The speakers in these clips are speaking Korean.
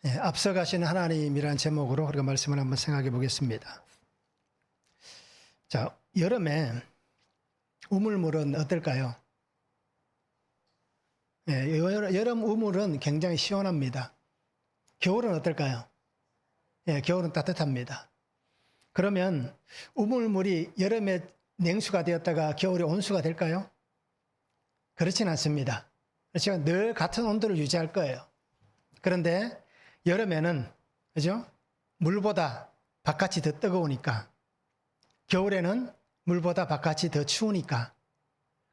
앞서가신 하나님이라는 제목으로 우리가 말씀을 한번 생각해 보겠습니다. 자, 여름에 우물물은 어떨까요? 여름 우물은 굉장히 시원합니다. 겨울은 어떨까요? 겨울은 따뜻합니다. 그러면 우물물이 여름에 냉수가 되었다가 겨울에 온수가 될까요? 그렇진 않습니다. 그렇죠? 늘 같은 온도를 유지할 거예요. 그런데 여름에는, 그죠? 물보다 바깥이 더 뜨거우니까, 겨울에는 물보다 바깥이 더 추우니까,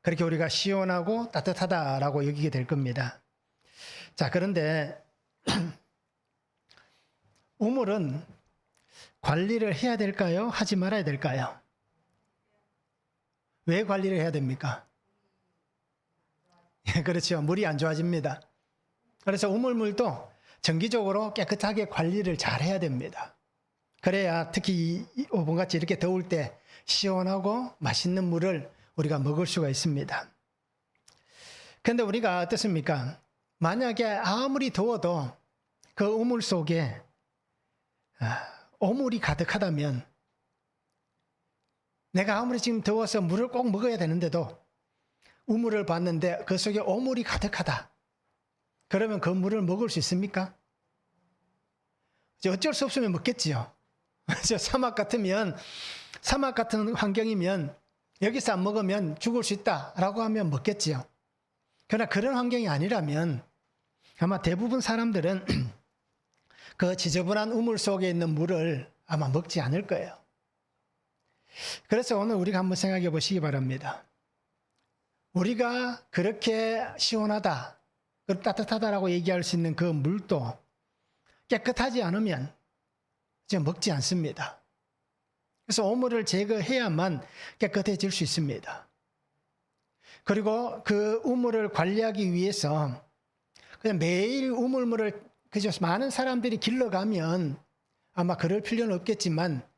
그렇게 우리가 시원하고 따뜻하다라고 여기게 될 겁니다. 자, 그런데, 우물은 관리를 해야 될까요? 하지 말아야 될까요? 왜 관리를 해야 됩니까? 그렇죠. 물이 안 좋아집니다. 그래서 우물물도 정기적으로 깨끗하게 관리를 잘 해야 됩니다. 그래야 특히 오봄같이 이렇게 더울 때 시원하고 맛있는 물을 우리가 먹을 수가 있습니다. 그런데 우리가 어떻습니까? 만약에 아무리 더워도 그 우물 속에 오물이 가득하다면, 내가 아무리 지금 더워서 물을 꼭 먹어야 되는데도 우물을 봤는데 그 속에 오물이 가득하다. 그러면 그 물을 먹을 수 있습니까? 어쩔 수 없으면 먹겠지요. 사막 같은 환경이면 여기서 안 먹으면 죽을 수 있다라고 하면 먹겠지요. 그러나 그런 환경이 아니라면 아마 대부분 사람들은 그 지저분한 우물 속에 있는 물을 아마 먹지 않을 거예요. 그래서 오늘 우리가 한번 생각해 보시기 바랍니다. 우리가 그렇게 시원하다, 따뜻하다라고 얘기할 수 있는 그 물도 깨끗하지 않으면 이제 먹지 않습니다. 그래서 오물을 제거해야만 깨끗해질 수 있습니다. 그리고 그 우물을 관리하기 위해서 그냥 매일 우물물을 그저 많은 사람들이 길러가면 아마 그럴 필요는 없겠지만,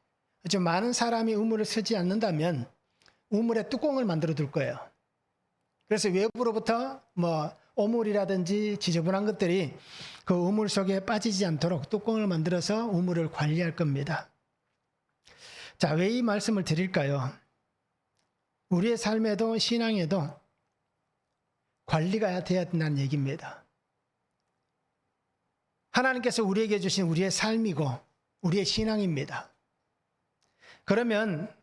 좀 많은 사람이 우물을 쓰지 않는다면 우물에 뚜껑을 만들어 둘 거예요. 그래서 외부로부터 오물이라든지 지저분한 것들이 그 우물 속에 빠지지 않도록 뚜껑을 만들어서 우물을 관리할 겁니다. 자, 왜 이 말씀을 드릴까요? 우리의 삶에도 신앙에도 관리가 돼야 된다는 얘기입니다. 하나님께서 우리에게 주신 우리의 삶이고 우리의 신앙입니다. 그러면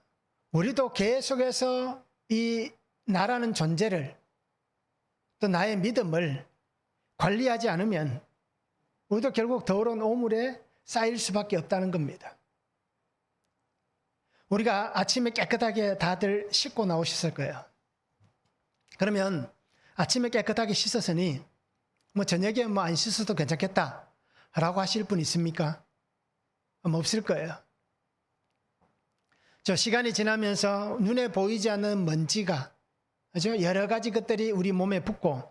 우리도 계속해서 이 나라는 존재를, 또 나의 믿음을 관리하지 않으면 우리도 결국 더러운 오물에 쌓일 수밖에 없다는 겁니다. 우리가 아침에 깨끗하게 다들 씻고 나오셨을 거예요. 그러면 아침에 깨끗하게 씻었으니 저녁에 안 씻어도 괜찮겠다라고 하실 분 있습니까? 없을 거예요. 시간이 지나면서 눈에 보이지 않는 먼지가, 그죠? 여러 가지 것들이 우리 몸에 붙고,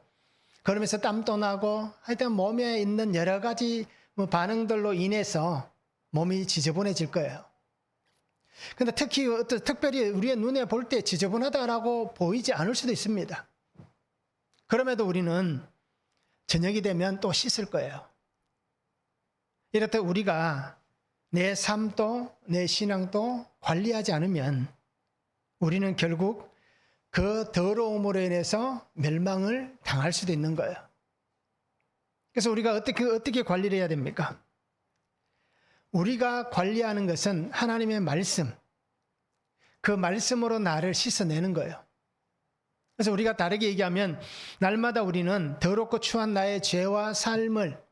그러면서 땀도 나고, 하여튼 몸에 있는 여러 가지 반응들로 인해서 몸이 지저분해질 거예요. 근데 특별히 우리의 눈에 볼 때 지저분하다라고 보이지 않을 수도 있습니다. 그럼에도 우리는 저녁이 되면 또 씻을 거예요. 이렇듯 우리가 내 삶도 내 신앙도 관리하지 않으면 우리는 결국 그 더러움으로 인해서 멸망을 당할 수도 있는 거예요. 그래서 우리가 어떻게 관리를 해야 됩니까? 우리가 관리하는 것은 하나님의 말씀, 그 말씀으로 나를 씻어내는 거예요. 그래서 우리가 다르게 얘기하면 날마다 우리는 더럽고 추한 나의 죄와 삶을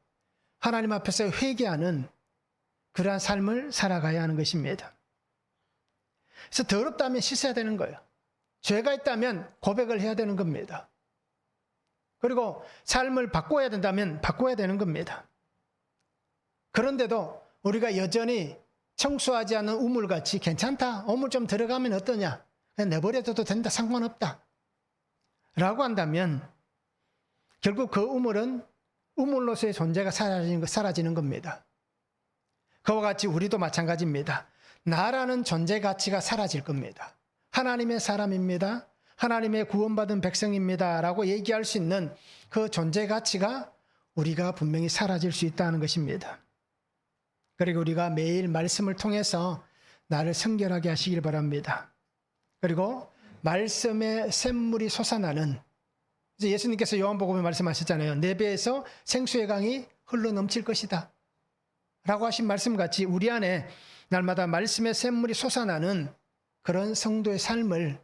하나님 앞에서 회개하는 그러한 삶을 살아가야 하는 것입니다. 그래서 더럽다면 씻어야 되는 거예요. 죄가 있다면 고백을 해야 되는 겁니다. 그리고 삶을 바꿔야 된다면 바꿔야 되는 겁니다. 그런데도 우리가 여전히 청소하지 않은 우물같이 괜찮다, 우물 좀 들어가면 어떠냐, 그냥 내버려둬도 된다, 상관없다 라고 한다면 결국 그 우물은 우물로서의 존재가 사라지는 겁니다. 그와 같이 우리도 마찬가지입니다. 나라는 존재 가치가 사라질 겁니다. 하나님의 사람입니다. 하나님의 구원받은 백성입니다 라고 얘기할 수 있는 그 존재 가치가 우리가 분명히 사라질 수 있다는 것입니다. 그리고 우리가 매일 말씀을 통해서 나를 성결하게 하시길 바랍니다. 그리고 말씀의 샘물이 솟아나는, 이제 예수님께서 요한복음에 말씀하셨잖아요. 내 배에서 생수의 강이 흘러 넘칠 것이다 라고 하신 말씀 같이 우리 안에 날마다 말씀의 샘물이 솟아나는 그런 성도의 삶을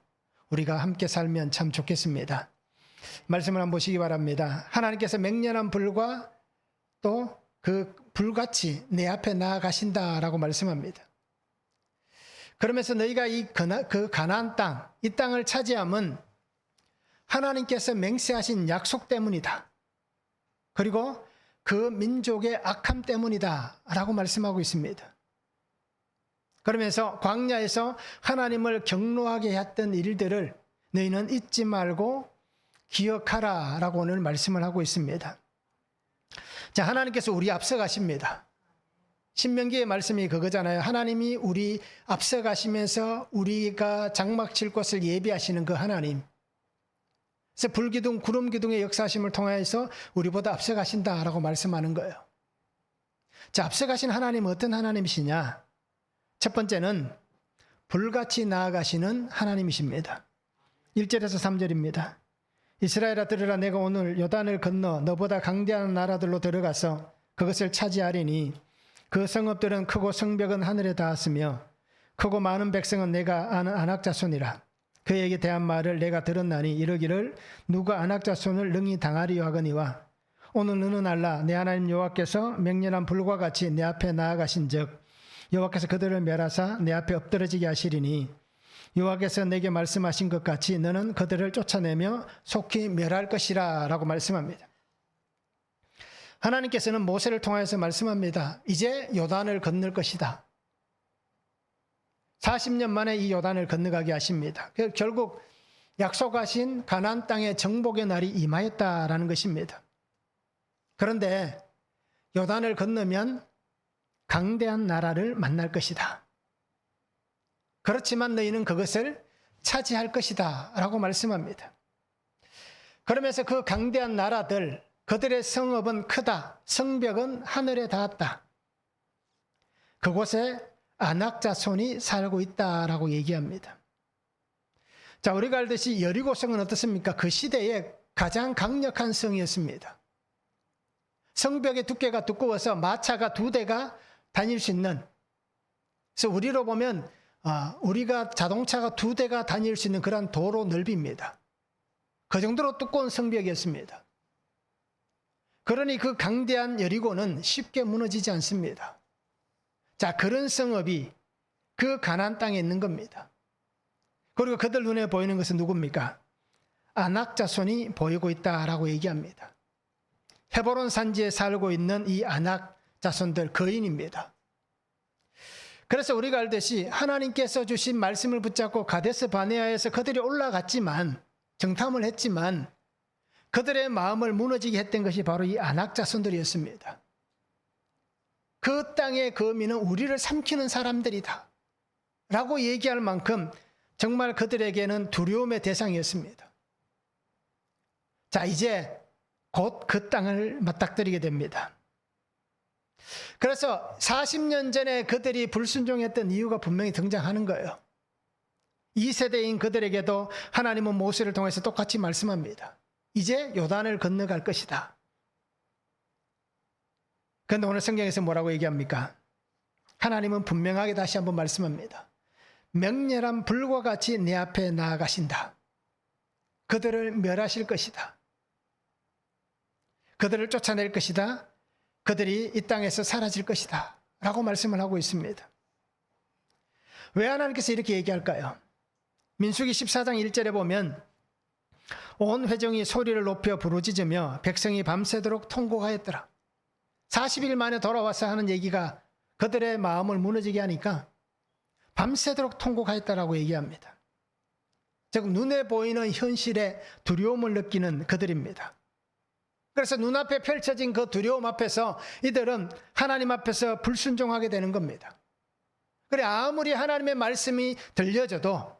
우리가 함께 살면 참 좋겠습니다. 말씀을 한번 보시기 바랍니다. 하나님께서 맹렬한 불과 또 그 불같이 내 앞에 나아가신다라고 말씀합니다. 그러면서 너희가 그 가나안 땅, 이 땅을 차지함은 하나님께서 맹세하신 약속 때문이다. 그리고 그 민족의 악함 때문이다 라고 말씀하고 있습니다. 그러면서 광야에서 하나님을 경노하게 했던 일들을 너희는 잊지 말고 기억하라 라고 오늘 말씀을 하고 있습니다. 자, 하나님께서 우리 앞서가십니다. 신명기의 말씀이 그거잖아요. 하나님이 우리 앞서가시면서 우리가 장막 칠 곳을 예비하시는 그 하나님. 그래서 불기둥, 구름기둥의 역사하심을 통해서 우리보다 앞서가신다라고 말씀하는 거예요. 자, 앞서가신 하나님은 어떤 하나님이시냐? 첫 번째는 불같이 나아가시는 하나님이십니다. 1절에서 3절입니다. 이스라엘아 들으라, 내가 오늘 요단을 건너 너보다 강대한 나라들로 들어가서 그것을 차지하리니 그 성읍들은 크고 성벽은 하늘에 닿았으며 크고 많은 백성은 내가 아는 아낙 자손이라. 그에게 대한 말을 내가 들었나니 이르기를 누가 아낙 자손을 능히 당하리요 하거니와 오늘 너는 알라, 내 하나님 여호와께서 맹렬한 불과 같이 내 앞에 나아가신즉 여호와께서 그들을 멸하사 내 앞에 엎드러지게 하시리니 여호와께서 내게 말씀하신 것 같이 너는 그들을 쫓아내며 속히 멸할 것이라 라고 말씀합니다. 하나님께서는 모세를 통해서 말씀합니다. 이제 요단을 건널 것이다. 40년 만에 이 요단을 건너가게 하십니다. 결국 약속하신 가나안 땅의 정복의 날이 임하였다라는 것입니다. 그런데 요단을 건너면 강대한 나라를 만날 것이다. 그렇지만 너희는 그것을 차지할 것이다 라고 말씀합니다. 그러면서 그 강대한 나라들, 그들의 성읍은 크다, 성벽은 하늘에 닿았다. 그곳에 아낙 자손이 살고 있다라고 얘기합니다. 자, 우리가 알듯이 여리고성은 어떻습니까? 그 시대에 가장 강력한 성이었습니다. 성벽의 두께가 두꺼워서 마차가 2대가 다닐 수 있는, 그래서 우리로 보면 우리가 자동차가 2대가 다닐 수 있는 그런 도로 넓이입니다. 그 정도로 두꺼운 성벽이었습니다. 그러니 그 강대한 여리고는 쉽게 무너지지 않습니다. 자, 그런 성읍이 그 가나안 땅에 있는 겁니다. 그리고 그들 눈에 보이는 것은 누굽니까? 아낙 자손이 보이고 있다라고 얘기합니다. 헤브론 산지에 살고 있는 이 아낙 자손들 거인입니다. 그래서 우리가 알듯이 하나님께서 주신 말씀을 붙잡고 가데스 바네아에서 그들이 올라갔지만, 정탐을 했지만 그들의 마음을 무너지게 했던 것이 바로 이 아낙 자손들이었습니다. 그 땅의 거민은 우리를 삼키는 사람들이다 라고 얘기할 만큼 정말 그들에게는 두려움의 대상이었습니다. 자, 이제 곧 그 땅을 맞닥뜨리게 됩니다. 그래서 40년 전에 그들이 불순종했던 이유가 분명히 등장하는 거예요. 2세대인 그들에게도 하나님은 모세를 통해서 똑같이 말씀합니다. 이제 요단을 건너갈 것이다. 그런데 오늘 성경에서 뭐라고 얘기합니까? 하나님은 분명하게 다시 한번 말씀합니다. 맹렬한 불과 같이 내 앞에 나아가신다. 그들을 멸하실 것이다. 그들을 쫓아낼 것이다. 그들이 이 땅에서 사라질 것이다 라고 말씀을 하고 있습니다. 왜 하나님께서 이렇게 얘기할까요? 민수기 14장 1절에 보면 온 회중이 소리를 높여 부르짖으며 백성이 밤새도록 통곡하였더라. 40일 만에 돌아와서 하는 얘기가 그들의 마음을 무너지게 하니까 밤새도록 통곡하였다라고 얘기합니다. 즉 눈에 보이는 현실에 두려움을 느끼는 그들입니다. 그래서 눈앞에 펼쳐진 그 두려움 앞에서 이들은 하나님 앞에서 불순종하게 되는 겁니다. 그래, 아무리 하나님의 말씀이 들려져도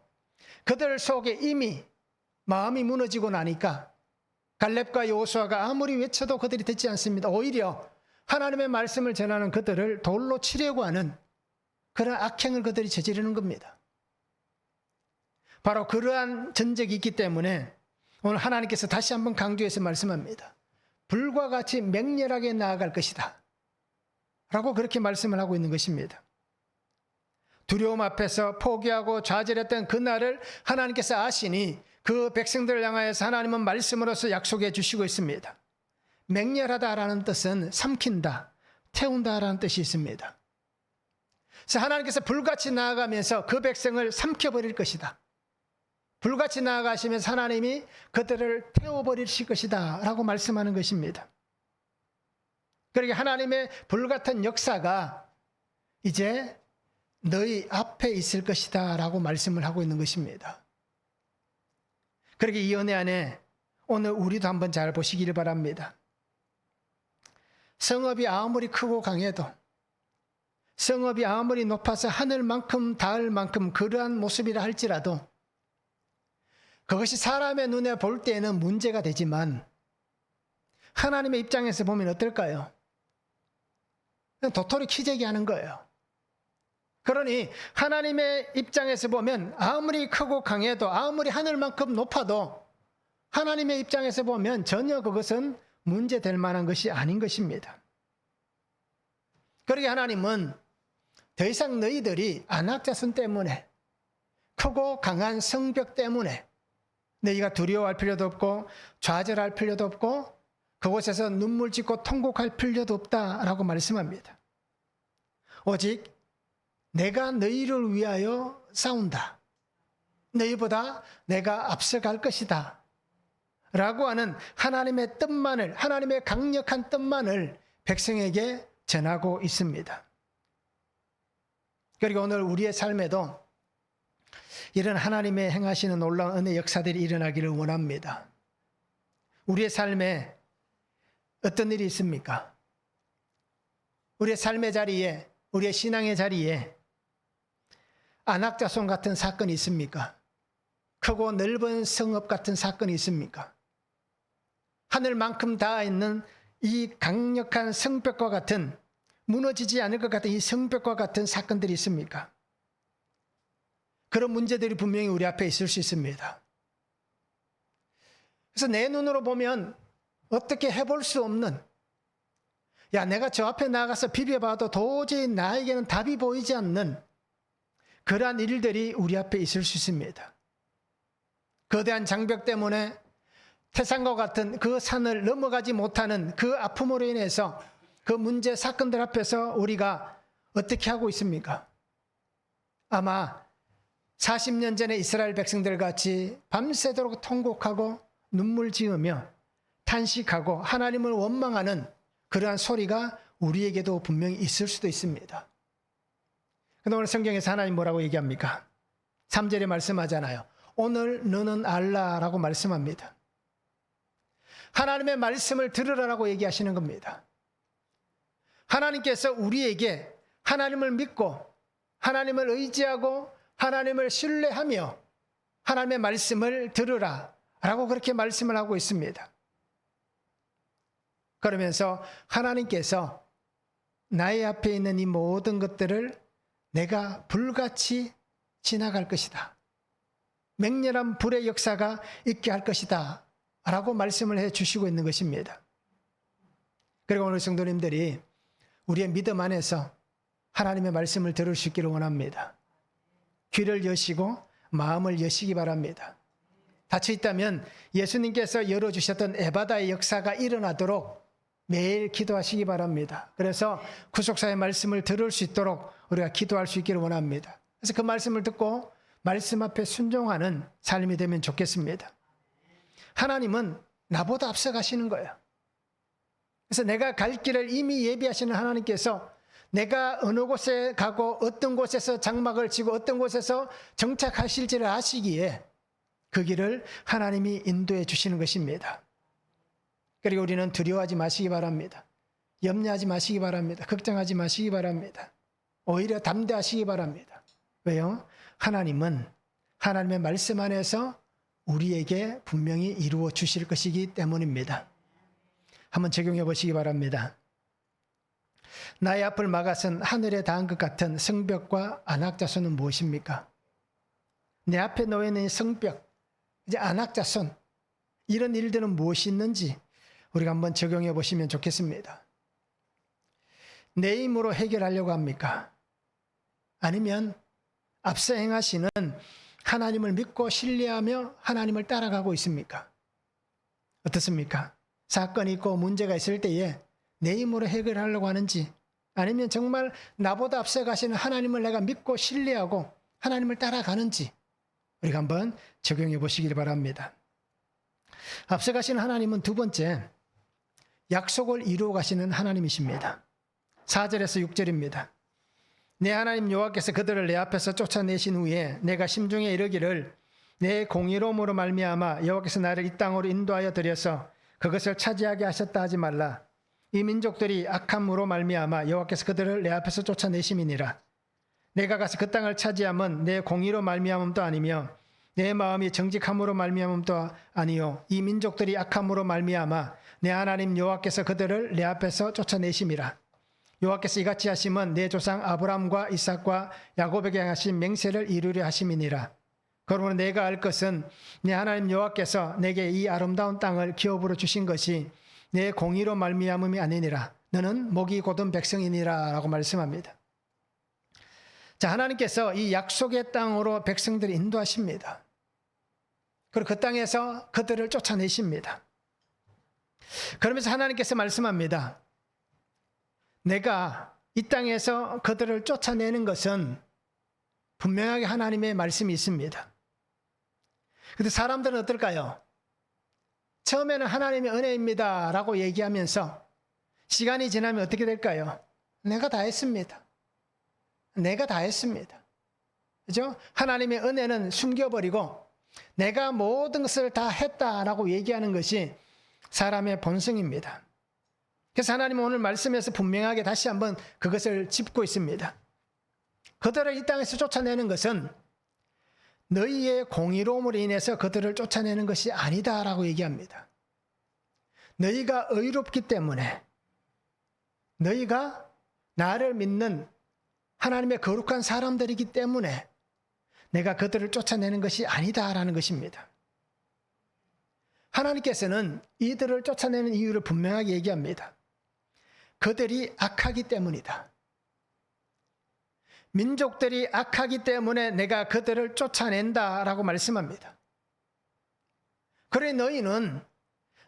그들 속에 이미 마음이 무너지고 나니까 갈렙과 여호수아가 아무리 외쳐도 그들이 듣지 않습니다. 오히려 하나님의 말씀을 전하는 그들을 돌로 치려고 하는 그런 악행을 그들이 저지르는 겁니다. 바로 그러한 전적이 있기 때문에 오늘 하나님께서 다시 한번 강조해서 말씀합니다. 불과 같이 맹렬하게 나아갈 것이다 라고 그렇게 말씀을 하고 있는 것입니다. 두려움 앞에서 포기하고 좌절했던 그날을 하나님께서 아시니 그 백성들을 향하여서 하나님은 말씀으로서 약속해 주시고 있습니다. 맹렬하다라는 뜻은 삼킨다, 태운다라는 뜻이 있습니다. 그래서 하나님께서 불같이 나아가면서 그 백성을 삼켜버릴 것이다. 불같이 나아가시면서 하나님이 그들을 태워버리실 것이다 라고 말씀하는 것입니다. 그러니까 하나님의 불같은 역사가 이제 너희 앞에 있을 것이다 라고 말씀을 하고 있는 것입니다. 그러게 이 은혜 안에 오늘 우리도 한번 잘 보시기를 바랍니다. 성읍이 아무리 크고 강해도, 성읍이 아무리 높아서 하늘만큼 닿을 만큼 그러한 모습이라 할지라도 그것이 사람의 눈에 볼 때에는 문제가 되지만 하나님의 입장에서 보면 어떨까요? 도토리 키재기 하는 거예요. 그러니 하나님의 입장에서 보면 아무리 크고 강해도 아무리 하늘만큼 높아도 하나님의 입장에서 보면 전혀 그것은 문제될 만한 것이 아닌 것입니다. 그러게 하나님은 더 이상 너희들이 안악자손 때문에 크고 강한 성벽 때문에 너희가 두려워할 필요도 없고 좌절할 필요도 없고 그곳에서 눈물 짓고 통곡할 필요도 없다라고 말씀합니다. 오직 내가 너희를 위하여 싸운다. 너희보다 내가 앞서갈 것이다. 라고 하는 하나님의 뜻만을, 하나님의 강력한 뜻만을 백성에게 전하고 있습니다. 그리고 오늘 우리의 삶에도 이런 하나님의 행하시는 놀라운 은혜 역사들이 일어나기를 원합니다. 우리의 삶에 어떤 일이 있습니까? 우리의 삶의 자리에, 우리의 신앙의 자리에 안악자손 같은 사건이 있습니까? 크고 넓은 성읍 같은 사건이 있습니까? 하늘만큼 닿아 있는 이 강력한 성벽과 같은, 무너지지 않을 것 같은 이 성벽과 같은 사건들이 있습니까? 그런 문제들이 분명히 우리 앞에 있을 수 있습니다. 그래서 내 눈으로 보면 어떻게 해볼 수 없는, 야, 내가 저 앞에 나가서 비벼봐도 도저히 나에게는 답이 보이지 않는 그러한 일들이 우리 앞에 있을 수 있습니다. 거대한 장벽 때문에 태산과 같은 그 산을 넘어가지 못하는 그 아픔으로 인해서 그 문제 사건들 앞에서 우리가 어떻게 하고 있습니까? 아마 40년 전에 이스라엘 백성들 같이 밤새도록 통곡하고 눈물 지으며 탄식하고 하나님을 원망하는 그러한 소리가 우리에게도 분명히 있을 수도 있습니다. 근데 오늘 성경에서 하나님 뭐라고 얘기합니까? 3절에 말씀하잖아요. 오늘 너는 알라라고 말씀합니다. 하나님의 말씀을 들으라라고 얘기하시는 겁니다. 하나님께서 우리에게 하나님을 믿고 하나님을 의지하고 하나님을 신뢰하며 하나님의 말씀을 들으라라고 그렇게 말씀을 하고 있습니다. 그러면서 하나님께서 나의 앞에 있는 이 모든 것들을 내가 불같이 지나갈 것이다. 맹렬한 불의 역사가 있게 할 것이다. 라고 말씀을 해 주시고 있는 것입니다. 그리고 오늘 성도님들이 우리의 믿음 안에서 하나님의 말씀을 들을 수 있기를 원합니다. 귀를 여시고 마음을 여시기 바랍니다. 닫혀 있다면 예수님께서 열어주셨던 에바다의 역사가 일어나도록 매일 기도하시기 바랍니다. 그래서 구속사의 말씀을 들을 수 있도록 우리가 기도할 수 있기를 원합니다. 그래서 그 말씀을 듣고 말씀 앞에 순종하는 삶이 되면 좋겠습니다. 하나님은 나보다 앞서가시는 거예요. 그래서 내가 갈 길을 이미 예비하시는 하나님께서 내가 어느 곳에 가고 어떤 곳에서 장막을 치고 어떤 곳에서 정착하실지를 아시기에 그 길을 하나님이 인도해 주시는 것입니다. 그리고 우리는 두려워하지 마시기 바랍니다. 염려하지 마시기 바랍니다. 걱정하지 마시기 바랍니다. 오히려 담대하시기 바랍니다. 왜요? 하나님은 하나님의 말씀 안에서 우리에게 분명히 이루어 주실 것이기 때문입니다. 한번 적용해 보시기 바랍니다. 나의 앞을 막아선 하늘에 닿은 것 같은 성벽과 안악자손은 무엇입니까? 내 앞에 놓여 있는 성벽, 이제 안악자손, 이런 일들은 무엇이 있는지 우리가 한번 적용해 보시면 좋겠습니다. 내 힘으로 해결하려고 합니까? 아니면 앞서 행하시는 하나님을 믿고 신뢰하며 하나님을 따라가고 있습니까? 어떻습니까? 사건이 있고 문제가 있을 때에 내 힘으로 해결하려고 하는지, 아니면 정말 나보다 앞서 가시는 하나님을 내가 믿고 신뢰하고 하나님을 따라가는지 우리가 한번 적용해 보시길 바랍니다. 앞서 가시는 하나님은 두 번째, 약속을 이루어 가시는 하나님이십니다. 4절에서 6절입니다. 내 하나님 여호와께서 그들을 내 앞에서 쫓아내신 후에 내가 심중에 이르기를 내 공의로움으로 말미암아 여호와께서 나를 이 땅으로 인도하여 들여서 그것을 차지하게 하셨다 하지 말라. 이 민족들이 악함으로 말미암아 여호와께서 그들을 내 앞에서 쫓아내심이니라. 내가 가서 그 땅을 차지함은 내 공의로 말미암음도 아니며 내 마음이 정직함으로 말미암음도 아니요 이 민족들이 악함으로 말미암아 내 하나님 여호와께서 그들을 내 앞에서 쫓아내심이라. 여호와께서 이같이 하심은 내 조상 아브라함과 이삭과 야곱에게 하신 맹세를 이루려 하심이니라. 그러므로 내가 알 것은 내 하나님 여호와께서 내게 이 아름다운 땅을 기업으로 주신 것이 내 공의로 말미암음이 아니니라. 너는 목이 곧은 백성이니라 라고 말씀합니다. 자, 하나님께서 이 약속의 땅으로 백성들을 인도하십니다. 그리고 그 땅에서 그들을 쫓아내십니다. 그러면서 하나님께서 말씀합니다. 내가 이 땅에서 그들을 쫓아내는 것은 분명하게 하나님의 말씀이 있습니다. 그런데 사람들은 어떨까요? 처음에는 하나님의 은혜입니다 라고 얘기하면서 시간이 지나면 어떻게 될까요? 내가 다 했습니다. 내가 다 했습니다. 그죠? 하나님의 은혜는 숨겨버리고 내가 모든 것을 다 했다라고 얘기하는 것이 사람의 본성입니다. 그래서 하나님은 오늘 말씀에서 분명하게 다시 한번 그것을 짚고 있습니다. 그들을 이 땅에서 쫓아내는 것은 너희의 공의로움으로 인해서 그들을 쫓아내는 것이 아니다라고 얘기합니다. 너희가 의롭기 때문에, 너희가 나를 믿는 하나님의 거룩한 사람들이기 때문에 내가 그들을 쫓아내는 것이 아니다라는 것입니다. 하나님께서는 이들을 쫓아내는 이유를 분명하게 얘기합니다. 그들이 악하기 때문이다. 민족들이 악하기 때문에 내가 그들을 쫓아낸다라고 말씀합니다. 그래 너희는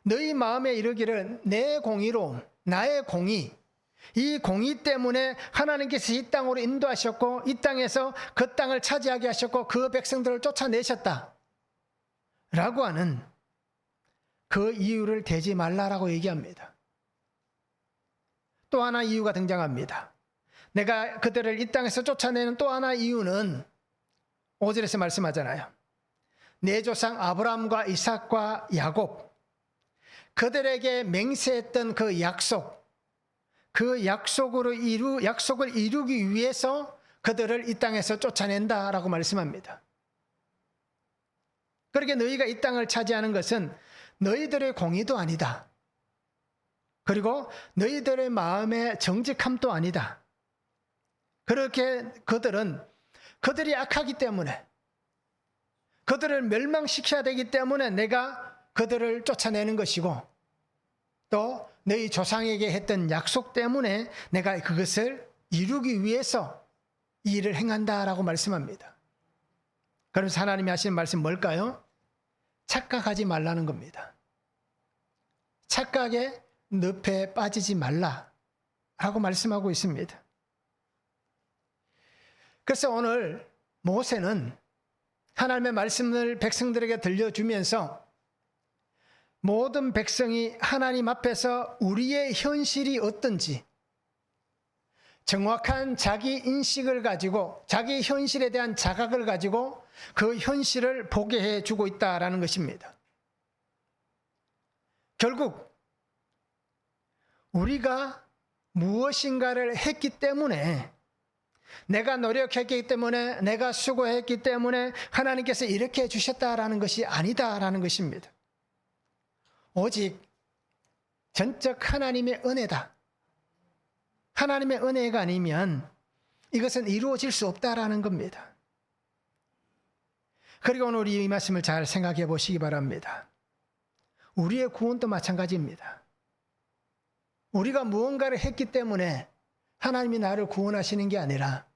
너희 마음에 이르기를 내 공의로움, 나의 공의, 이 공의 때문에 하나님께서 이 땅으로 인도하셨고 이 땅에서 그 땅을 차지하게 하셨고 그 백성들을 쫓아내셨다 라고 하는 그 이유를 대지 말라라고 얘기합니다. 또 하나 이유가 등장합니다. 내가 그들을 이 땅에서 쫓아내는 또 하나 이유는 5절에서 말씀하잖아요. 내 조상 아브라함과 이삭과 야곱, 그들에게 맹세했던 그 약속, 그 약속을 이루기 위해서 그들을 이 땅에서 쫓아낸다라고 말씀합니다. 그렇게 너희가 이 땅을 차지하는 것은 너희들의 공의도 아니다. 그리고 너희들의 마음의 정직함도 아니다. 그렇게 그들이 악하기 때문에, 그들을 멸망시켜야 되기 때문에 내가 그들을 쫓아내는 것이고, 또 너희 조상에게 했던 약속 때문에 내가 그것을 이루기 위해서 이 일을 행한다라고 말씀합니다. 그러면서 하나님이 하시는 말씀 뭘까요? 착각하지 말라는 겁니다. 착각에 늪에 빠지지 말라라고 말씀하고 있습니다. 그래서 오늘 모세는 하나님의 말씀을 백성들에게 들려주면서 모든 백성이 하나님 앞에서 우리의 현실이 어떤지 정확한 자기 인식을 가지고 자기 현실에 대한 자각을 가지고 그 현실을 보게 해주고 있다라는 것입니다. 결국 우리가 무엇인가를 했기 때문에 내가 노력했기 때문에, 내가 수고했기 때문에 하나님께서 이렇게 해주셨다라는 것이 아니다라는 것입니다. 오직 전적 하나님의 은혜다. 하나님의 은혜가 아니면 이것은 이루어질 수 없다라는 겁니다. 그리고 오늘 이 말씀을 잘 생각해 보시기 바랍니다. 우리의 구원도 마찬가지입니다. 우리가 무언가를 했기 때문에 하나님이 나를 구원하시는 게 아니라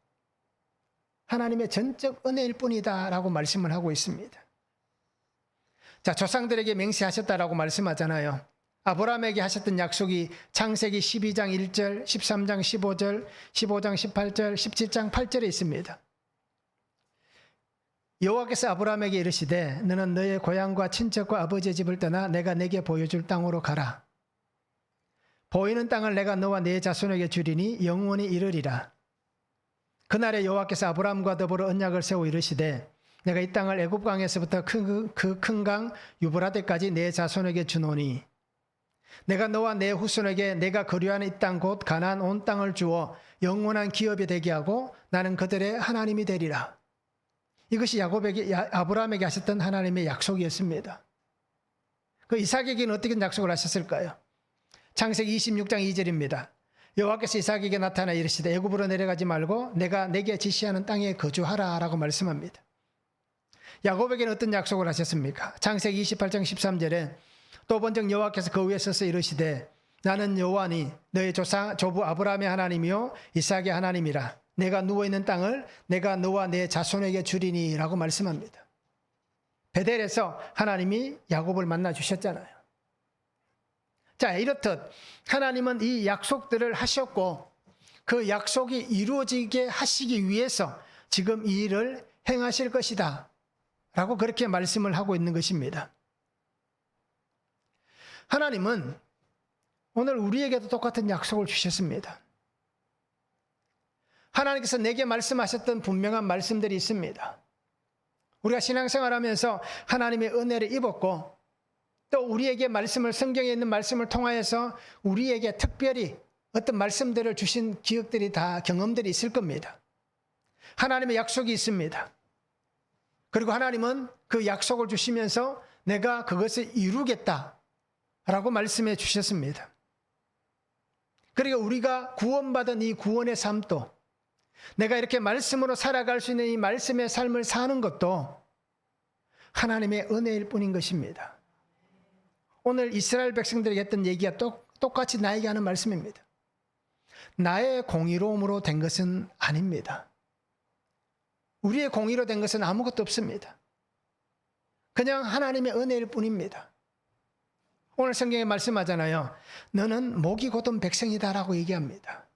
하나님의 전적 은혜일 뿐이다 라고 말씀을 하고 있습니다. 자, 조상들에게 맹세하셨다라고 말씀하잖아요. 아브라함에게 하셨던 약속이 창세기 12장 1절, 13장 15절, 15장 18절, 17장 8절에 있습니다. 여호와께서 아브라함에게 이르시되 너는 너의 고향과 친척과 아버지의 집을 떠나 내가 내게 보여줄 땅으로 가라. 보이는 땅을 내가 너와 네 자손에게 주리니 영원히 이르리라. 그날에 여호와께서 아브라함과 더불어 언약을 세워 이르시되 내가 이 땅을 애굽 강에서부터 그 큰 강 유브라데까지 네 자손에게 주노니 내가 너와 내 후손에게 내가 거류하는 이 땅 곧 가나안 온 땅을 주어 영원한 기업이 되게 하고 나는 그들의 하나님이 되리라. 이것이 아브라함에게 하셨던 하나님의 약속이었습니다. 그 이삭에게는 어떻게 약속을 하셨을까요? 창세기 26장 2절입니다. 여호와께서 이삭에게 나타나 이르시되 애굽으로 내려가지 말고 내가 내게 지시하는 땅에 거주하라 라고 말씀합니다. 야곱에게는 어떤 약속을 하셨습니까? 창세기 28장 13절에 또 번쩍 여호와께서 그 위에 서서 이르시되 나는 여호와니 너의 조부 아브라함의 하나님이요 이삭의 하나님이라. 내가 누워있는 땅을 내가 너와 내 자손에게 주리니 라고 말씀합니다. 베델에서 하나님이 야곱을 만나 주셨잖아요. 자, 이렇듯 하나님은 이 약속들을 하셨고 그 약속이 이루어지게 하시기 위해서 지금 이 일을 행하실 것이다 라고 그렇게 말씀을 하고 있는 것입니다. 하나님은 오늘 우리에게도 똑같은 약속을 주셨습니다. 하나님께서 내게 말씀하셨던 분명한 말씀들이 있습니다. 우리가 신앙생활하면서 하나님의 은혜를 입었고 또 우리에게 말씀을 성경에 있는 말씀을 통하여서 우리에게 특별히 어떤 말씀들을 주신 기억들이 다 경험들이 있을 겁니다. 하나님의 약속이 있습니다. 그리고 하나님은 그 약속을 주시면서 내가 그것을 이루겠다라고 말씀해 주셨습니다. 그리고 우리가 구원받은 이 구원의 삶도 내가 이렇게 말씀으로 살아갈 수 있는 이 말씀의 삶을 사는 것도 하나님의 은혜일 뿐인 것입니다. 오늘 이스라엘 백성들에게 했던 얘기가 똑같이 나에게 하는 말씀입니다. 나의 공의로움으로 된 것은 아닙니다. 우리의 공의로 된 것은 아무것도 없습니다. 그냥 하나님의 은혜일 뿐입니다. 오늘 성경에 말씀하잖아요. 너는 목이 곧은 백성이다라고 얘기합니다.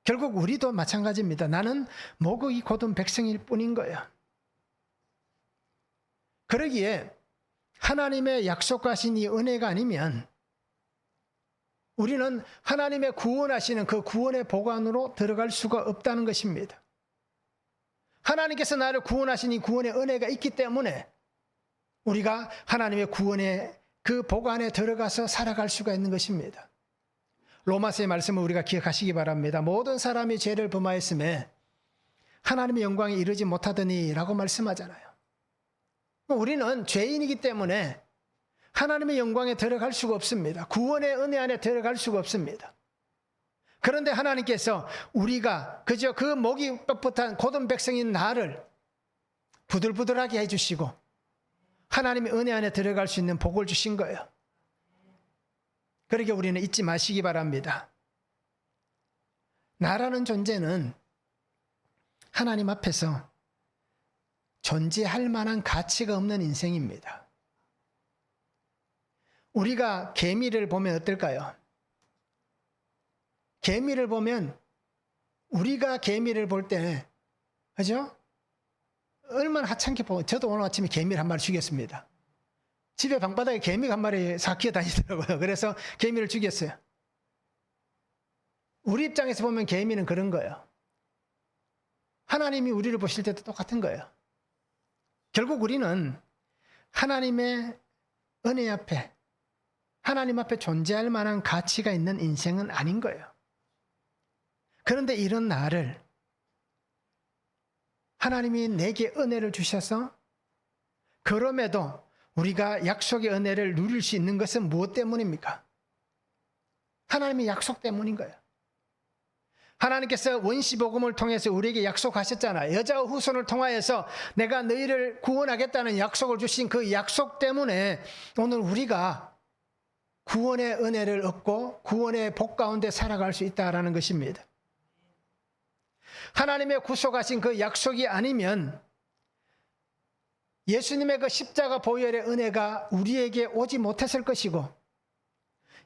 결국 우리도 마찬가지입니다. 나는 목이 곧은 백성일 뿐인 거예요. 그러기에 하나님의 약속하신 이 은혜가 아니면 우리는 하나님의 구원하시는 그 구원의 보관으로 들어갈 수가 없다는 것입니다. 하나님께서 나를 구원하신 이 구원의 은혜가 있기 때문에 우리가 하나님의 구원의 그 보관에 들어가서 살아갈 수가 있는 것입니다. 로마서의 말씀을 우리가 기억하시기 바랍니다. 모든 사람이 죄를 범하였음에 하나님의 영광에 이르지 못하더니 라고 말씀하잖아요. 우리는 죄인이기 때문에 하나님의 영광에 들어갈 수가 없습니다. 구원의 은혜 안에 들어갈 수가 없습니다. 그런데 하나님께서 우리가 그저 그 목이 뻣뻣한 곧은 백성인 나를 부들부들하게 해주시고 하나님의 은혜 안에 들어갈 수 있는 복을 주신 거예요. 그러니까 우리는 잊지 마시기 바랍니다. 나라는 존재는 하나님 앞에서 존재할 만한 가치가 없는 인생입니다. 우리가 개미를 보면 어떨까요? 개미를 보면 우리가 개미를 볼 때, 그죠? 얼마나 하찮게 보고, 저도 오늘 아침에 개미를 한 마리 죽였습니다. 집에 방바닥에 개미가 한 마리 싹 기어다니더라고요. 그래서 개미를 죽였어요. 우리 입장에서 보면 개미는 그런 거예요. 하나님이 우리를 보실 때도 똑같은 거예요. 결국 우리는 하나님의 은혜 앞에, 하나님 앞에 존재할 만한 가치가 있는 인생은 아닌 거예요. 그런데 이런 나를 하나님이 내게 은혜를 주셔서 그럼에도 우리가 약속의 은혜를 누릴 수 있는 것은 무엇 때문입니까? 하나님의 약속 때문인 거예요. 하나님께서 원시복음을 통해서 우리에게 약속하셨잖아요. 여자와 후손을 통하여서 내가 너희를 구원하겠다는 약속을 주신 그 약속 때문에 오늘 우리가 구원의 은혜를 얻고 구원의 복 가운데 살아갈 수 있다는 것입니다. 하나님의 구속하신 그 약속이 아니면 예수님의 그 십자가 보혈의 은혜가 우리에게 오지 못했을 것이고,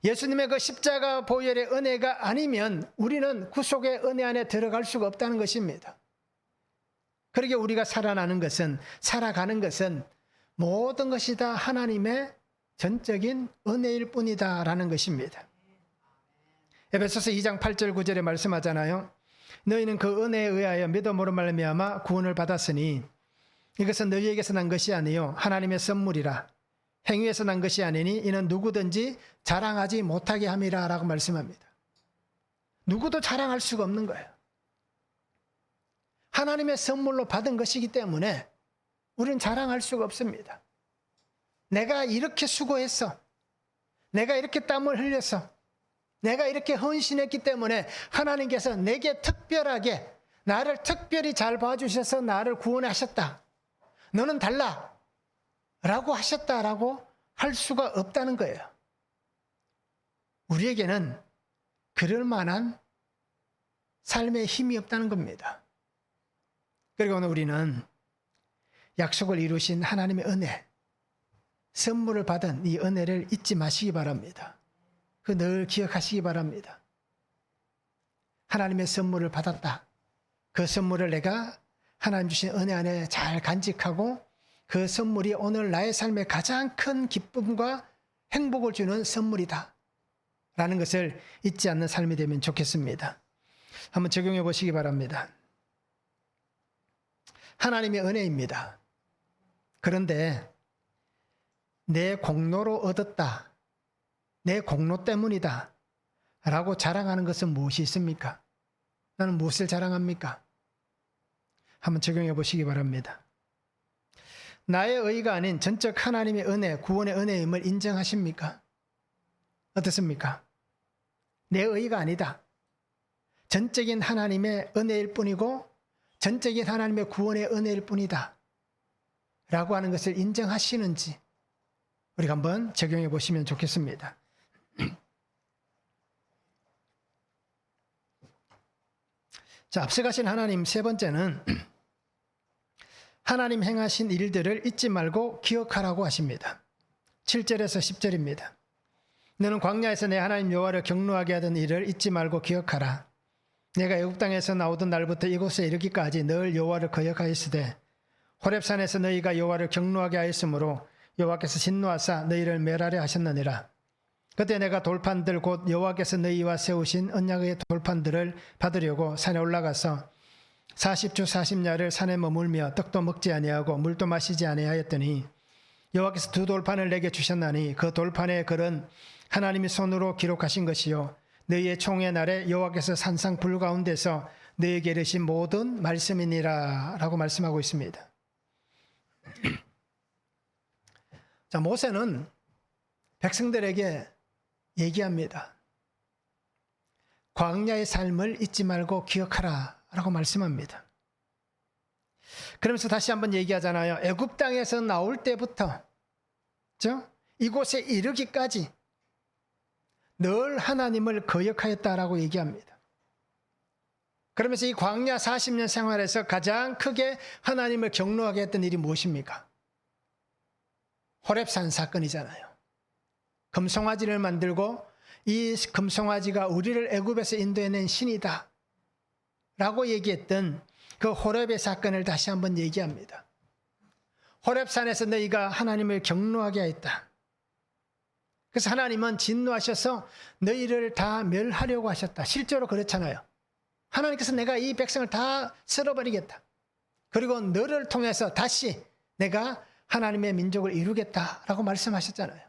예수님의 그 십자가 보혈의 은혜가 아니면 우리는 구속의 은혜 안에 들어갈 수가 없다는 것입니다. 그러게 우리가 살아가는 것은 모든 것이 다 하나님의 전적인 은혜일 뿐이다라는 것입니다. 에베소서 2장 8절 9절에 말씀하잖아요. 너희는 그 은혜에 의하여 믿음으로 말미암아 구원을 받았으니 이것은 너희에게서 난 것이 아니요 하나님의 선물이라. 행위에서 난 것이 아니니 이는 누구든지 자랑하지 못하게 함이라 라고 말씀합니다. 누구도 자랑할 수가 없는 거예요. 하나님의 선물로 받은 것이기 때문에 우리는 자랑할 수가 없습니다. 내가 이렇게 수고했어. 내가 이렇게 땀을 흘렸어. 내가 이렇게 헌신했기 때문에 하나님께서 내게 특별하게 나를 특별히 잘 봐주셔서 나를 구원하셨다. 너는 달라. 라고 하셨다라고 할 수가 없다는 거예요. 우리에게는 그럴 만한 삶의 힘이 없다는 겁니다. 그리고 오늘 우리는 약속을 이루신 하나님의 은혜, 선물을 받은 이 은혜를 잊지 마시기 바랍니다. 그 늘 기억하시기 바랍니다. 하나님의 선물을 받았다. 그 선물을 내가 하나님 주신 은혜 안에 잘 간직하고 그 선물이 오늘 나의 삶에 가장 큰 기쁨과 행복을 주는 선물이다 라는 것을 잊지 않는 삶이 되면 좋겠습니다. 한번 적용해 보시기 바랍니다. 하나님의 은혜입니다. 그런데 내 공로로 얻었다, 내 공로 때문이다 라고 자랑하는 것은 무엇이 있습니까? 나는 무엇을 자랑합니까? 한번 적용해 보시기 바랍니다. 나의 의가 아닌 전적 하나님의 은혜, 구원의 은혜임을 인정하십니까? 어떻습니까? 내 의가 아니다. 전적인 하나님의 은혜일 뿐이고 전적인 하나님의 구원의 은혜일 뿐이다 라고 하는 것을 인정하시는지 우리가 한번 적용해 보시면 좋겠습니다. 자, 앞서가신 하나님 세 번째는 하나님 행하신 일들을 잊지 말고 기억하라고 하십니다. 7절에서 10절입니다. 너는 광야에서 내 하나님 여호와를 경노하게 하던 일을 잊지 말고 기억하라. 내가 애국 땅에서 나오던 날부터 이곳에 이르기까지 늘 여호와를 거역하였으되 호렙산에서 너희가 여호와를 경노하게 하였으므로 여호와께서 진노하사 너희를 멸하려 하셨느니라. 그때 내가 돌판들 곧 여호와께서 너희와 세우신 언약의 돌판들을 받으려고 산에 올라가서 40주 40야를 산에 머물며 떡도 먹지 아니하고 물도 마시지 아니하였더니 여호와께서 두 돌판을 내게 주셨나니 그 돌판의 글은 하나님이 손으로 기록하신 것이요 너희의 총의 날에 여호와께서 산상 불 가운데서 너희에게 이르신 모든 말씀이니라 라고 말씀하고 있습니다. 자, 모세는 백성들에게 얘기합니다. 광야의 삶을 잊지 말고 기억하라 라고 말씀합니다. 그러면서 다시 한번 얘기하잖아요. 애굽 땅에서 나올 때부터 이곳에 이르기까지 늘 하나님을 거역하였다라고 얘기합니다. 그러면서 이 광야 40년 생활에서 가장 크게 하나님을 경노하게 했던 일이 무엇입니까? 호렙산 사건이잖아요. 금송아지를 만들고 이 금송아지가 우리를 애굽에서 인도해낸 신이다 라고 얘기했던 그 호렙의 사건을 다시 한번 얘기합니다. 호렙산에서 너희가 하나님을 경노하게 하였다. 그래서 하나님은 진노하셔서 너희를 다 멸하려고 하셨다. 실제로 그렇잖아요. 하나님께서 내가 이 백성을 다 쓸어버리겠다. 그리고 너를 통해서 다시 내가 하나님의 민족을 이루겠다라고 말씀하셨잖아요.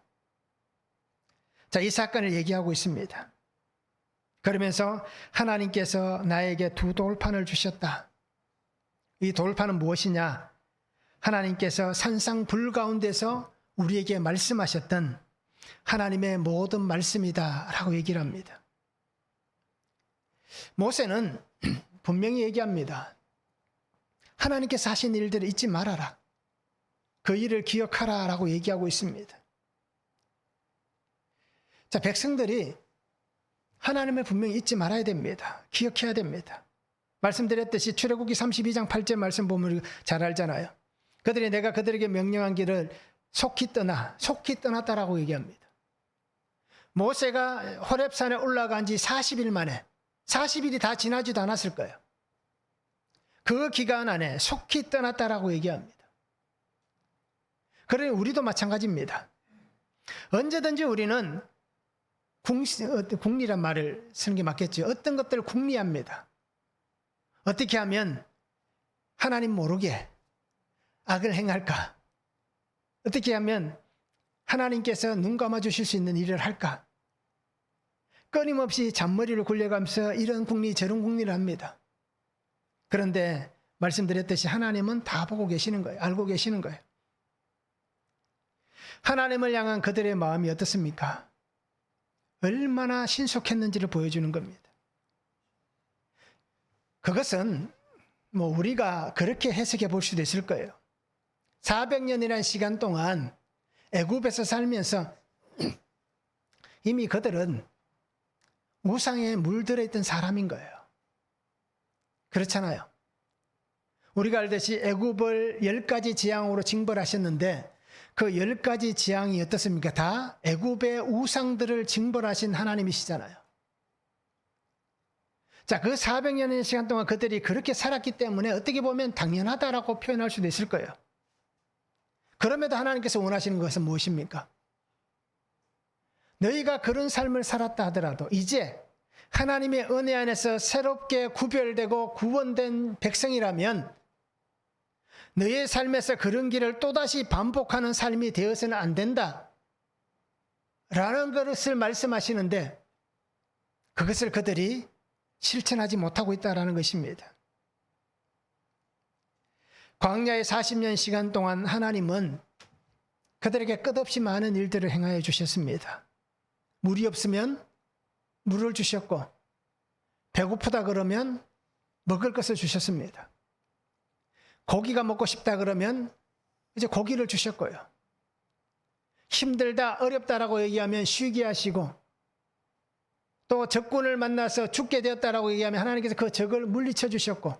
자, 이 사건을 얘기하고 있습니다. 그러면서 하나님께서 나에게 두 돌판을 주셨다. 이 돌판은 무엇이냐? 하나님께서 산상불 가운데서 우리에게 말씀하셨던 하나님의 모든 말씀이다 라고 얘기를 합니다. 모세는 분명히 얘기합니다. 하나님께서 하신 일들을 잊지 말아라. 그 일을 기억하라 라고 얘기하고 있습니다. 자, 백성들이 하나님을 분명히 잊지 말아야 됩니다. 기억해야 됩니다. 말씀드렸듯이 출애굽기 32장 8절 말씀 보면 잘 알잖아요. 그들이 내가 그들에게 명령한 길을 속히 떠났다라고 얘기합니다. 모세가 호렙산에 올라간 지 40일 만에 40일이 다 지나지도 않았을 거예요. 그 기간 안에 속히 떠났다라고 얘기합니다. 그러니 우리도 마찬가지입니다. 언제든지 우리는 궁리란 말을 쓰는 게 맞겠죠. 어떤 것들을 궁리합니다. 어떻게 하면 하나님 모르게 악을 행할까? 어떻게 하면 하나님께서 눈 감아 주실 수 있는 일을 할까? 끊임없이 잔머리를 굴려가면서 이런 궁리 저런 궁리를 합니다. 그런데 말씀드렸듯이 하나님은 다 보고 계시는 거예요. 알고 계시는 거예요. 하나님을 향한 그들의 마음이 어떻습니까? 얼마나 신속했는지를 보여주는 겁니다. 그것은 우리가 그렇게 해석해 볼 수도 있을 거예요. 400년이라는 시간 동안 애굽에서 살면서 이미 그들은 우상에 물들어 있던 사람인 거예요. 그렇잖아요. 우리가 알듯이 애굽을 10가지 재앙으로 징벌하셨는데 그 10가지 재앙이 어떻습니까? 다 애굽의 우상들을 징벌하신 하나님이시잖아요. 자, 그 400년의 시간 동안 그들이 그렇게 살았기 때문에 어떻게 보면 당연하다라고 표현할 수도 있을 거예요. 그럼에도 하나님께서 원하시는 것은 무엇입니까? 너희가 그런 삶을 살았다 하더라도 이제 하나님의 은혜 안에서 새롭게 구별되고 구원된 백성이라면 너희의 삶에서 그런 길을 또다시 반복하는 삶이 되어서는 안 된다 라는 것을 말씀하시는데 그것을 그들이 실천하지 못하고 있다는 것입니다. 광야의 40년 시간 동안 하나님은 그들에게 끝없이 많은 일들을 행하여 주셨습니다. 물이 없으면 물을 주셨고 배고프다 그러면 먹을 것을 주셨습니다. 고기가 먹고 싶다 그러면 이제 고기를 주셨고요. 힘들다 어렵다라고 얘기하면 쉬게 하시고 또 적군을 만나서 죽게 되었다라고 얘기하면 하나님께서 그 적을 물리쳐 주셨고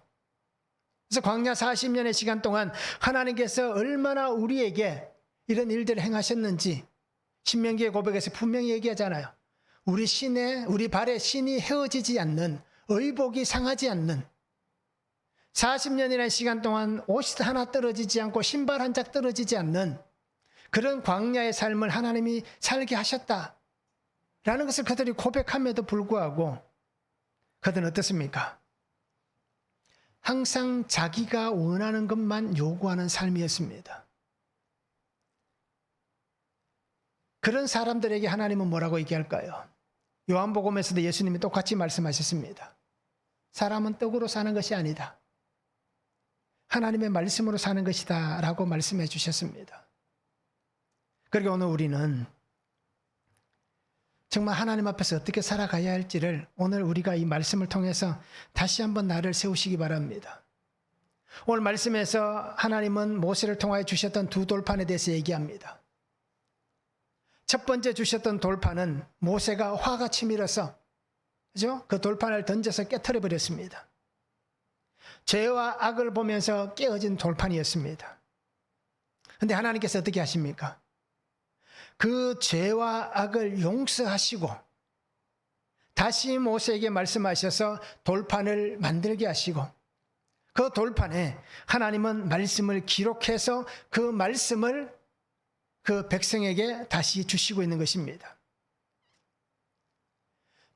그래서 광야 40년의 시간 동안 하나님께서 얼마나 우리에게 이런 일들을 행하셨는지 신명기의 고백에서 분명히 얘기하잖아요. 우리 발에 신이 헤어지지 않는 의복이 상하지 않는 40년이라는 시간 동안 옷이 하나 떨어지지 않고 신발 한 짝 떨어지지 않는 그런 광야의 삶을 하나님이 살게 하셨다라는 것을 그들이 고백함에도 불구하고 그들은 어떻습니까? 항상 자기가 원하는 것만 요구하는 삶이었습니다. 그런 사람들에게 하나님은 뭐라고 얘기할까요? 요한복음에서도 예수님이 똑같이 말씀하셨습니다. 사람은 떡으로 사는 것이 아니다. 하나님의 말씀으로 사는 것이다 라고 말씀해 주셨습니다. 그리고 오늘 우리는 정말 하나님 앞에서 어떻게 살아가야 할지를 오늘 우리가 이 말씀을 통해서 다시 한번 나를 세우시기 바랍니다. 오늘 말씀에서 하나님은 모세를 통하여 주셨던 두 돌판에 대해서 얘기합니다. 첫 번째 주셨던 돌판은 모세가 화가 치밀어서 그죠? 그 돌판을 던져서 깨트려 버렸습니다. 죄와 악을 보면서 깨어진 돌판이었습니다. 그런데 하나님께서 어떻게 하십니까? 그 죄와 악을 용서하시고 다시 모세에게 말씀하셔서 돌판을 만들게 하시고 그 돌판에 하나님은 말씀을 기록해서 그 말씀을 그 백성에게 다시 주시고 있는 것입니다.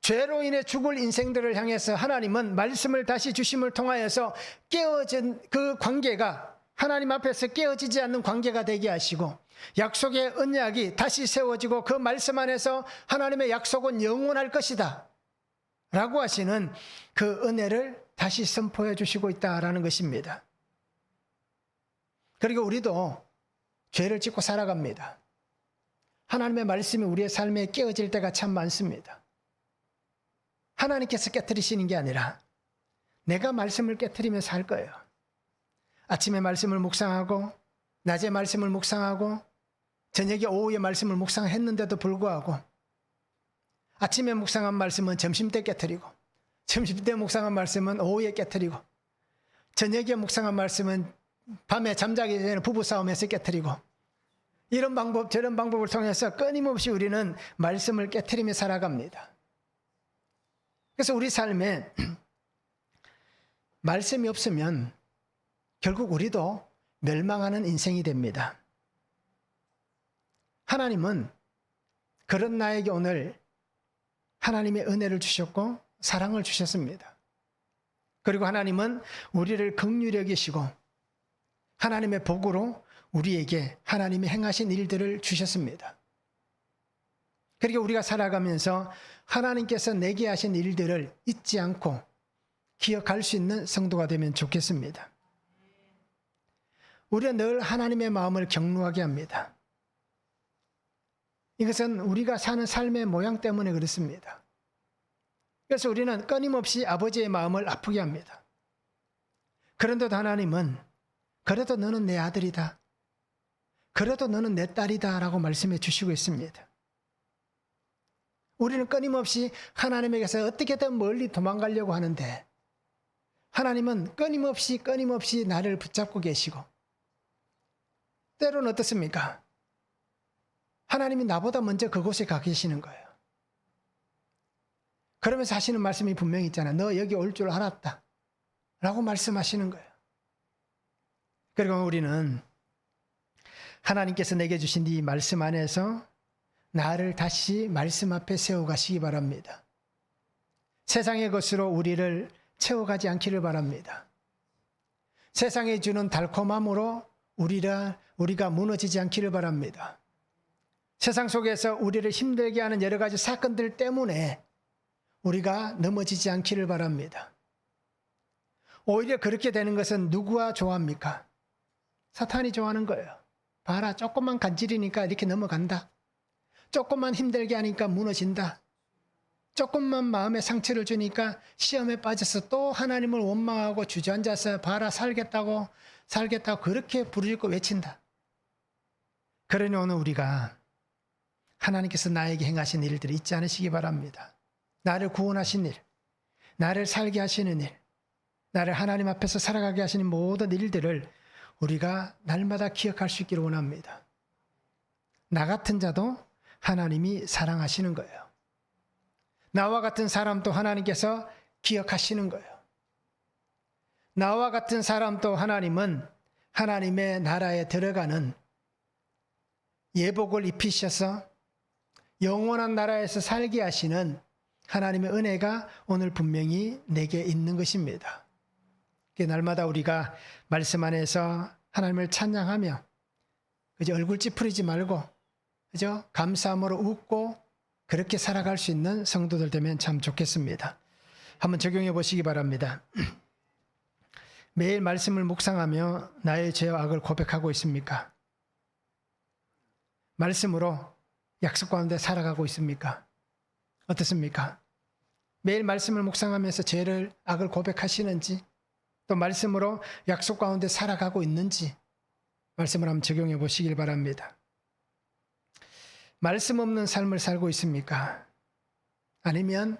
죄로 인해 죽을 인생들을 향해서 하나님은 말씀을 다시 주심을 통하여서 깨어진 그 관계가 하나님 앞에서 깨어지지 않는 관계가 되게 하시고 약속의 언약이 다시 세워지고 그 말씀 안에서 하나님의 약속은 영원할 것이다 라고 하시는 그 은혜를 다시 선포해 주시고 있다라는 것입니다. 그리고 우리도 죄를 짓고 살아갑니다. 하나님의 말씀이 우리의 삶에 깨어질 때가 참 많습니다. 하나님께서 깨트리시는 게 아니라 내가 말씀을 깨트리면서 살 거예요. 아침에 말씀을 묵상하고 낮에 말씀을 묵상하고 저녁에 오후에 말씀을 묵상했는데도 불구하고 아침에 묵상한 말씀은 점심때 깨트리고 점심때 묵상한 말씀은 오후에 깨트리고 저녁에 묵상한 말씀은 밤에 잠자기 전에 부부싸움에서 깨트리고 이런 방법 저런 방법을 통해서 끊임없이 우리는 말씀을 깨트리며 살아갑니다. 그래서 우리 삶에 말씀이 없으면 결국 우리도 멸망하는 인생이 됩니다. 하나님은 그런 나에게 오늘 하나님의 은혜를 주셨고 사랑을 주셨습니다. 그리고 하나님은 우리를 긍휼히 여기시고 하나님의 복으로 우리에게 하나님이 행하신 일들을 주셨습니다. 그리고 우리가 살아가면서 하나님께서 내게 하신 일들을 잊지 않고 기억할 수 있는 성도가 되면 좋겠습니다. 우리는 늘 하나님의 마음을 경루하게 합니다. 이것은 우리가 사는 삶의 모양 때문에 그렇습니다. 그래서 우리는 끊임없이 아버지의 마음을 아프게 합니다. 그런데도 하나님은 그래도 너는 내 아들이다. 그래도 너는 내 딸이다 라고 말씀해 주시고 있습니다. 우리는 끊임없이 하나님에게서 어떻게든 멀리 도망가려고 하는데 하나님은 끊임없이 나를 붙잡고 계시고 때로는 어떻습니까? 하나님이 나보다 먼저 그곳에 가 계시는 거예요. 그러면서 하시는 말씀이 분명히 있잖아요. 너 여기 올 줄 알았다 라고 말씀하시는 거예요. 그리고 우리는 하나님께서 내게 주신 이 말씀 안에서 나를 다시 말씀 앞에 세워가시기 바랍니다. 세상의 것으로 우리를 채워가지 않기를 바랍니다. 세상에 주는 달콤함으로 우리가 무너지지 않기를 바랍니다. 세상 속에서 우리를 힘들게 하는 여러 가지 사건들 때문에 우리가 넘어지지 않기를 바랍니다. 오히려 그렇게 되는 것은 누구가 좋아합니까? 사탄이 좋아하는 거예요. 봐라, 조금만 간질이니까 이렇게 넘어간다. 조금만 힘들게 하니까 무너진다. 조금만 마음에 상처를 주니까 시험에 빠져서 또 하나님을 원망하고 주저앉아서 봐라, 살겠다고 그렇게 부르짖고 외친다. 그러니 오늘 우리가 하나님께서 나에게 행하신 일들을 잊지 않으시기 바랍니다. 나를 구원하신 일, 나를 살게 하시는 일, 나를 하나님 앞에서 살아가게 하시는 모든 일들을 우리가 날마다 기억할 수 있기를 원합니다. 나 같은 자도 하나님이 사랑하시는 거예요. 나와 같은 사람도 하나님께서 기억하시는 거예요. 나와 같은 사람도 하나님은 하나님의 나라에 들어가는 예복을 입히셔서 영원한 나라에서 살게 하시는 하나님의 은혜가 오늘 분명히 내게 있는 것입니다. 날마다 우리가 말씀 안에서 하나님을 찬양하며 그저 얼굴 찌푸리지 말고 그저 감사함으로 웃고 그렇게 살아갈 수 있는 성도들 되면 참 좋겠습니다. 한번 적용해 보시기 바랍니다. 매일 말씀을 묵상하며 나의 죄와 악을 고백하고 있습니까? 말씀으로 약속 가운데 살아가고 있습니까? 어떻습니까? 매일 말씀을 묵상하면서 죄를 악을 고백하시는지 또 말씀으로 약속 가운데 살아가고 있는지 말씀을 한번 적용해 보시길 바랍니다. 말씀 없는 삶을 살고 있습니까? 아니면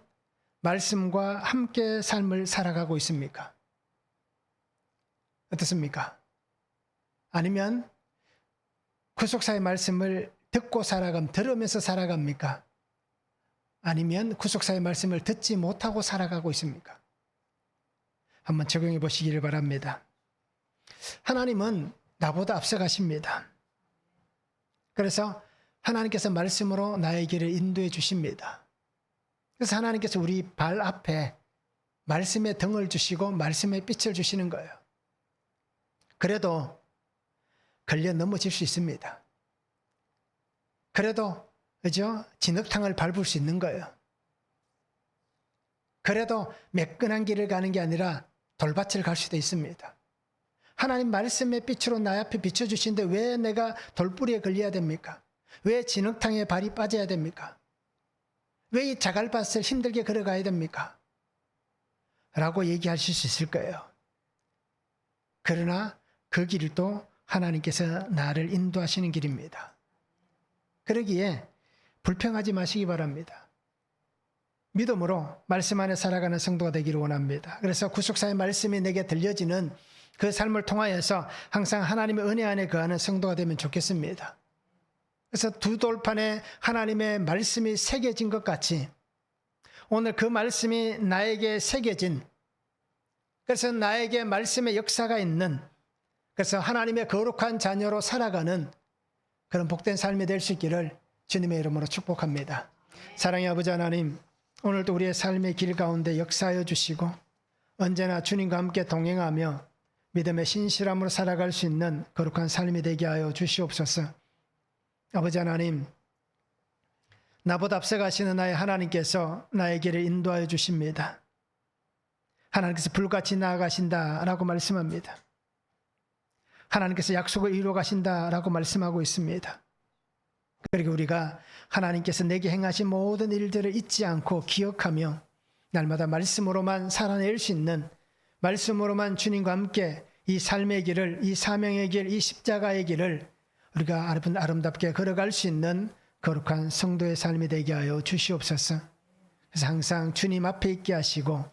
말씀과 함께 삶을 살아가고 있습니까? 어떻습니까? 아니면 구속사의 말씀을 듣고 들으면서 살아갑니까? 아니면 구속사의 말씀을 듣지 못하고 살아가고 있습니까? 한번 적용해 보시기를 바랍니다. 하나님은 나보다 앞서가십니다. 그래서 하나님께서 말씀으로 나의 길을 인도해 주십니다. 그래서 하나님께서 우리 발 앞에 말씀의 등을 주시고 말씀의 빛을 주시는 거예요. 그래도 걸려 넘어질 수 있습니다. 그래도 그죠? 진흙탕을 밟을 수 있는 거예요. 그래도 매끈한 길을 가는 게 아니라 돌밭을 갈 수도 있습니다. 하나님 말씀의 빛으로 나 앞에 비춰주시는데 왜 내가 돌뿌리에 걸려야 됩니까? 왜 진흙탕에 발이 빠져야 됩니까? 왜 이 자갈밭을 힘들게 걸어가야 됩니까? 라고 얘기하실 수 있을 거예요. 그러나 그 길도 하나님께서 나를 인도하시는 길입니다. 그러기에 불평하지 마시기 바랍니다. 믿음으로 말씀 안에 살아가는 성도가 되기를 원합니다. 그래서 구속사의 말씀이 내게 들려지는 그 삶을 통하여서 항상 하나님의 은혜 안에 거하는 성도가 되면 좋겠습니다. 그래서 두 돌판에 하나님의 말씀이 새겨진 것 같이 오늘 그 말씀이 나에게 새겨진, 그래서 나에게 말씀의 역사가 있는, 그래서 하나님의 거룩한 자녀로 살아가는 그런 복된 삶이 될 수 있기를 주님의 이름으로 축복합니다. 사랑의 아버지 하나님, 오늘도 우리의 삶의 길 가운데 역사하여 주시고 언제나 주님과 함께 동행하며 믿음의 신실함으로 살아갈 수 있는 거룩한 삶이 되게 하여 주시옵소서. 아버지 하나님, 나보다 앞서가시는 나의 하나님께서 나의 길을 인도하여 주십니다. 하나님께서 불같이 나아가신다라고 말씀합니다. 하나님께서 약속을 이루어 가신다라고 말씀하고 있습니다. 그리고 우리가 하나님께서 내게 행하신 모든 일들을 잊지 않고 기억하며 날마다 말씀으로만 살아낼 수 있는, 말씀으로만 주님과 함께 이 삶의 길을, 이 사명의 길, 이 십자가의 길을 우리가 아름답게 걸어갈 수 있는 거룩한 성도의 삶이 되게 하여 주시옵소서. 그래서 항상 주님 앞에 있게 하시고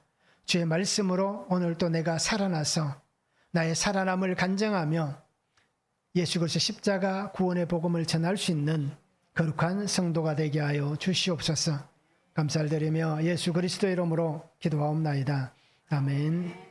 주의 말씀으로 오늘도 내가 살아나서 나의 살아남을 간증하며 예수 그리스도 십자가 구원의 복음을 전할 수 있는 거룩한 성도가 되게 하여 주시옵소서. 감사를 드리며 예수 그리스도의 이름으로 기도하옵나이다. 아멘.